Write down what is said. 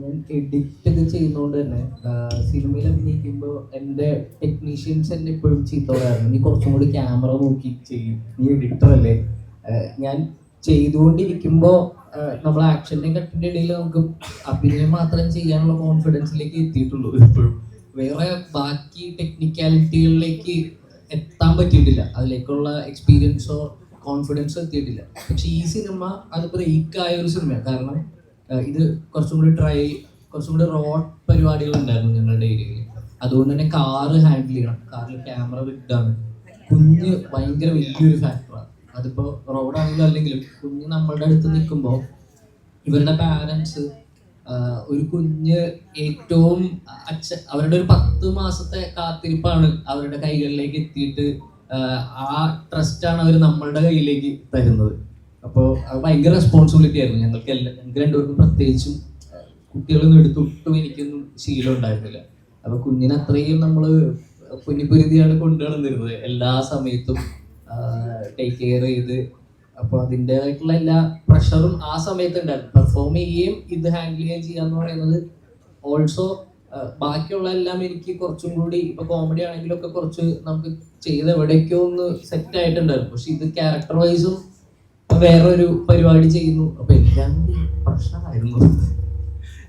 ഞാൻ എഡിറ്റ് ഒക്കെ ചെയ്യുന്നതുകൊണ്ട് തന്നെ സിനിമയിൽ അഭിനയിക്കുമ്പോൾ എൻ്റെ ടെക്നീഷ്യൻസ് എന്നെ എപ്പോഴും ചീത്ത പറയാറുണ്ട്, നീ കുറച്ചും കൂടി ക്യാമറ നോക്കി ചെയ്യും, നീ എഡിറ്റർ അല്ലേ. ഞാൻ ചെയ്തുകൊണ്ടിരിക്കുമ്പോൾ നമ്മൾ ആക്ഷൻ്റെ കട്ടിൻ്റെ ഇടയിൽ നമുക്ക് അഭിനയം മാത്രം ചെയ്യാനുള്ള കോൺഫിഡൻസിലേക്ക് എത്തിയിട്ടുള്ളൂ ഇപ്പോഴും. വേറെ ബാക്കി ടെക്നിക്കാലിറ്റികളിലേക്ക് എത്താൻ പറ്റിയിട്ടില്ല, അതിലേക്കുള്ള എക്സ്പീരിയൻസോ കോൺഫിഡൻസോ എത്തിയിട്ടില്ല. പക്ഷെ ഈ സിനിമ അത് ബ്രേക്കായ ഒരു സിനിമയാണ്. കാരണം ഇത് കുറച്ചും കൂടി റോ പരിപാടികൾ ഉണ്ടായിരുന്നു ഞങ്ങളുടെ ഏരിയയിൽ. അതുകൊണ്ട് തന്നെ കാറ് ഹാൻഡിൽ ചെയ്യണം, കാറിൽ ക്യാമറ വിട്ടാണ്, കുഞ്ഞ് ഭയങ്കര വലിയൊരു ഫാക്ടറാണ്. അതിപ്പോൾ റോഡാണെങ്കിലും അല്ലെങ്കിലും കുഞ്ഞ് നമ്മളുടെ അടുത്ത് നിൽക്കുമ്പോൾ ഇവരുടെ പാരൻസ് ഒരു കുഞ്ഞ് ഏറ്റവും അവരുടെ ഒരു 10 മാസത്തെ കാത്തിരിപ്പാണ് അവരുടെ കൈകളിലേക്ക് എത്തിയിട്ട് ആ ട്രസ്റ്റാണ് അവർ നമ്മളുടെ കയ്യിലേക്ക് തരുന്നത്. അപ്പോൾ അത് ഭയങ്കര റെസ്പോൺസിബിലിറ്റി ആയിരുന്നു ഞങ്ങൾക്ക് രണ്ടുപേർക്കും. പ്രത്യേകിച്ചും കുട്ടികളൊന്നും എടുത്തൊട്ടും എനിക്കൊന്നും ശീലം ഉണ്ടായിരുന്നില്ല. അപ്പോൾ കുഞ്ഞിനെ അത്രയും നമ്മൾ പൊന്നിപ്പൊരുതിയാണ് കൊണ്ടു നടന്നിരുന്നത് എല്ലാ സമയത്തും, ടേക്ക് കെയർ ചെയ്ത്. അപ്പോൾ അതിൻ്റെതായിട്ടുള്ള എല്ലാ പ്രഷറും ആ സമയത്ത് ഉണ്ടായിരുന്നു. പെർഫോം ചെയ്യുകയും ഇത് ഹാൻഡിൽ ചെയ്യാന്ന് പറയുന്നത് ഓൾസോ ബാക്കിയുള്ള എല്ലാം എനിക്ക് കുറച്ചും കൂടി, ഇപ്പൊ കോമഡി ആണെങ്കിലും ഒക്കെ കുറച്ച് നമുക്ക് ചെയ്ത് എവിടേക്കോ ഒന്ന് സെറ്റ് ആയിട്ടുണ്ടായിരുന്നു. പക്ഷെ ഇത് ക്യാരക്ടർ വൈസും വേറൊരു പരിപാടി ചെയ്യുന്നു. അപ്പൊ എല്ലാം പ്രശ്നമായിരുന്നു.